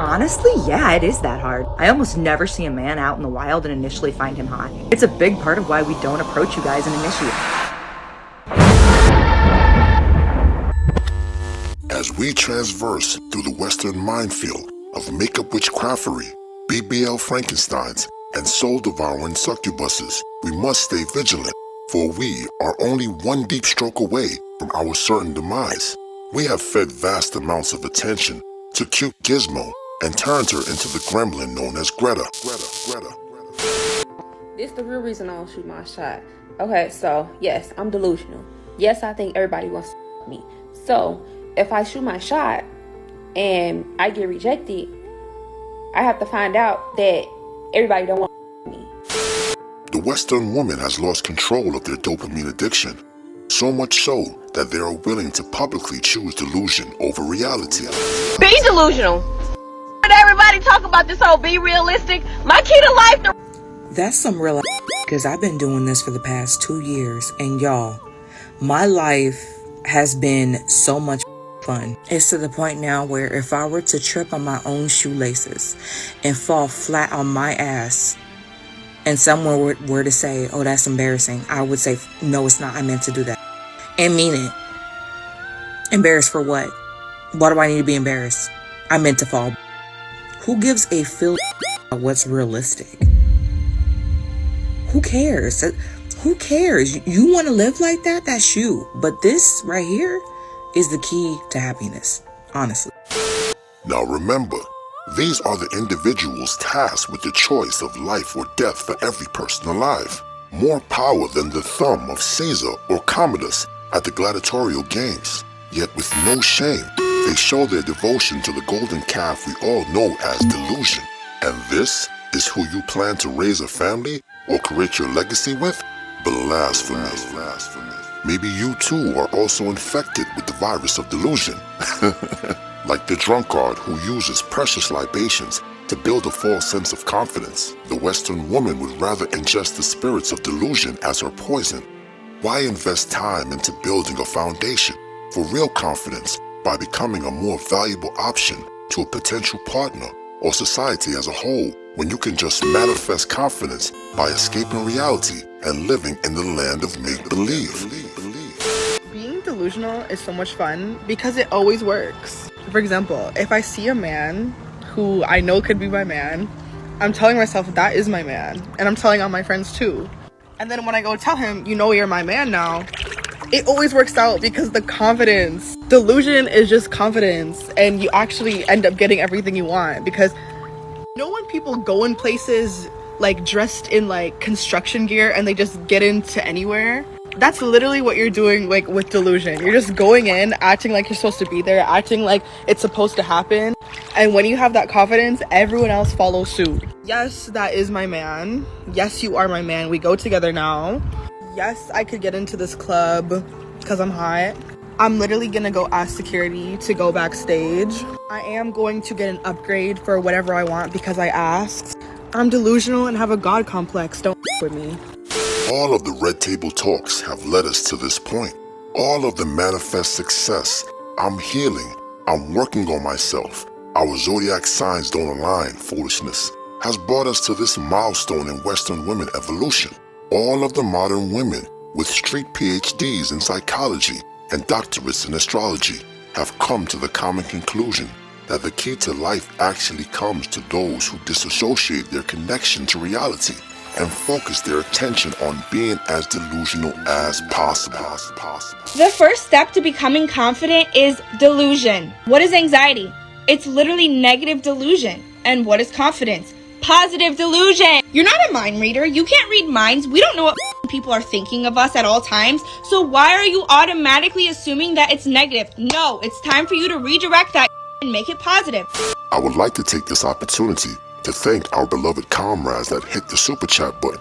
Honestly, yeah, it is that hard. I almost never see a man out in the wild and initially find him hot. It's a big part of why we don't approach you guys and initiate. As we transverse through the western minefield of makeup witchcraftery, BBL Frankensteins, and soul-devouring succubuses, we must stay vigilant, for we are only one deep stroke away from our certain demise. We have fed vast amounts of attention to cute Gizmo and turned her into the gremlin known as Greta. This the real reason I don't shoot my shot. Okay, so yes, I'm delusional. Yes, I think everybody wants to me. So if I shoot my shot and I get rejected, I have to find out that everybody don't want me. The Western woman has lost control of their dopamine addiction, so much so that they are willing to publicly choose delusion over reality. Be delusional. Everybody talk about this whole be realistic. My key to life. That's some real because I've been doing this for the past 2 years, and y'all, my life has been so much fun. It's to the point now where if I were to trip on my own shoelaces and fall flat on my ass and someone were to say, oh, that's embarrassing, I would say, no, it's not. I meant to do that. And mean it. Embarrassed for what? Why do I need to be embarrassed? I meant to fall. Who gives a feel about what's realistic? Who cares? Who cares? You want to live like that? That's you. But this right here is the key to happiness, honestly. Now remember, these are the individuals tasked with the choice of life or death for every person alive. More power than the thumb of Caesar or Commodus at the gladiatorial games. Yet with no shame, they show their devotion to the golden calf we all know as delusion. And this is who you plan to raise a family or create your legacy with? Blasphemy. Maybe you too are also infected with the virus of delusion. Like the drunkard who uses precious libations to build a false sense of confidence, the Western woman would rather ingest the spirits of delusion as her poison. Why invest time into building a foundation for real confidence by becoming a more valuable option to a potential partner or society as a whole, when you can just manifest confidence by escaping reality and living in the land of make-believe? Being delusional is so much fun because it always works. For example, if I see a man who I know could be my man, I'm telling myself that is my man, and I'm telling all my friends too. And then when I go tell him, you know, you're my man now, it always works out because the confidence. Delusion is just confidence, and you actually end up getting everything you want. Because you know when people go in places like dressed in like construction gear and they just get into anywhere? That's literally what you're doing, like with delusion. You're just going in, acting like you're supposed to be there, acting like it's supposed to happen. And when you have that confidence, everyone else follows suit. Yes, that is my man. Yes, you are my man. We go together now. Yes, I could get into this club because I'm hot. I'm literally gonna go ask security to go backstage. I am going to get an upgrade for whatever I want because I asked. I'm delusional and have a god complex. Don't with me. All of the red table talks have led us to this point. All of the manifest success, I'm healing, I'm working on myself, our zodiac signs don't align foolishness, has brought us to this milestone in Western women evolution. All of the modern women with street PhDs in psychology and doctorates in astrology have come to the common conclusion that the key to life actually comes to those who disassociate their connection to reality and focus their attention on being as delusional as possible. The first step to becoming confident is delusion. What is anxiety? It's literally negative delusion. And what is confidence? Positive delusion. You're not a mind reader. You can't read minds. We don't know what people are thinking of us at all times. So why are you automatically assuming that it's negative? No, it's time for you to redirect that and make it positive. I would like to take this opportunity to thank our beloved comrades that hit the super chat button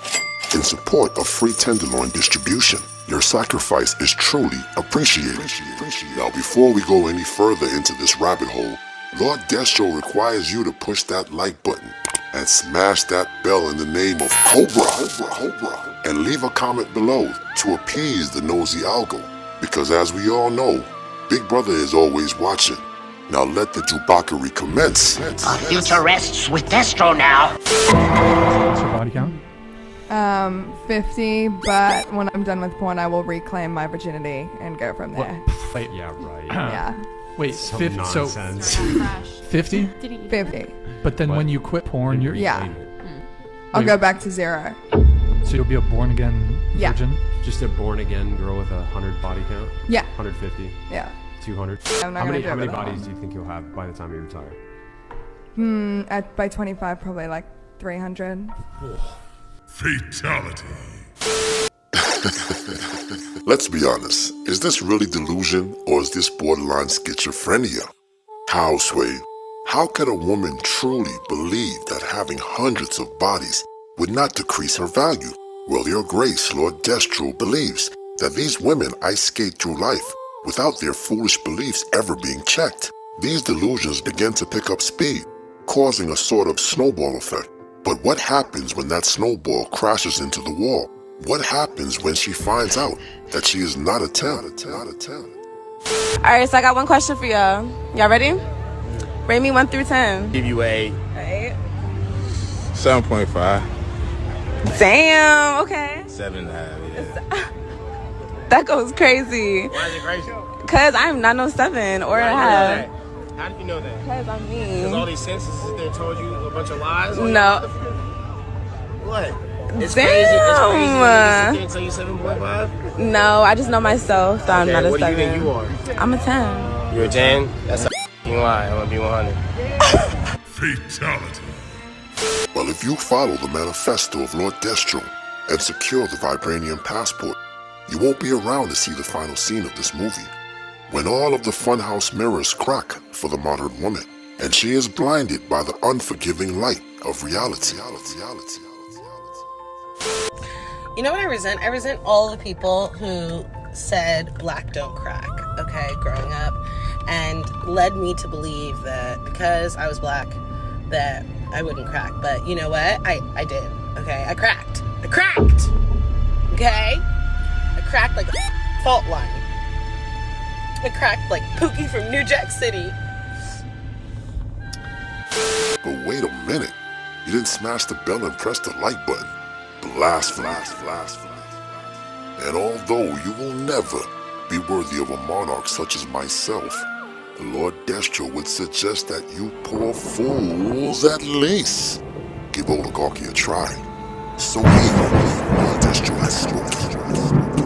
in support of free tenderloin distribution. Your sacrifice is truly appreciated. Now, before we go any further into this rabbit hole, Lord Destro requires you to push that like button and smash that bell in the name of Cobra, and leave a comment below to appease the nosy algo, because as we all know, Big Brother is always watching. Now let the debauchery commence. Our future rests with Destro now. What's your body count? 50, but when I'm done with porn, I will reclaim my virginity and go from there. Wait. Yeah, right. Yeah. Wait, Some 50, nonsense. so 50? 50. But then when you quit porn, you're Yeah. I'll go back to 0. So you'll be a born again Yeah. virgin? Just a born again girl with 100 body count? Yeah. 150? Yeah. 200? I'm not How gonna many, do how it many at all. bodies do you think you'll have by the time you retire? By 25, probably like 300. Fatality. Let's be honest. Is this really delusion or is this borderline schizophrenia? How, Sway? How could a woman truly believe that having hundreds of bodies would not decrease her value? Well, Your Grace, Lord Destro believes that these women ice skate through life without their foolish beliefs ever being checked. These delusions begin to pick up speed, causing a sort of snowball effect. But what happens when that snowball crashes into the wall? What happens when she finds out that she is not a 10? Alright, so I got one question for y'all. Y'all ready? Rate me 1 through 10. Give you a 7.5. Damn, okay. 7.5, yeah. That goes crazy. Why is it crazy? Cause I'm not no 7 or a half. How do you know that? Cause I'm Because all mean. these censuses there told you a bunch of lies? No. What? It's Damn. crazy. It's crazy when niggas tell you 7.5? No, I just know myself, so I'm Okay, not a what 7. do you think you are? I'm a 10. You're a 10? That's a f***ing lie. I'm gonna be 100. Fatality. Well, if you follow the manifesto of Lord Destro and secure the vibranium passport, you won't be around to see the final scene of this movie, when all of the funhouse mirrors crack for the modern woman, and she is blinded by the unforgiving light of reality. You know what I resent? I resent all the people who said black don't crack, okay, growing up, and led me to believe that because I was black, that I wouldn't crack. But you know what? I did, okay? I cracked, okay? I cracked like a fault line. I cracked like Pookie from New Jack City. But wait a minute, you didn't smash the bell and press the like button. Blasphemy. And although you will never be worthy of a monarch such as myself, the Lord Destro would suggest that you poor fools at least give oligarchy a try. So here, Lord Destro has spoken.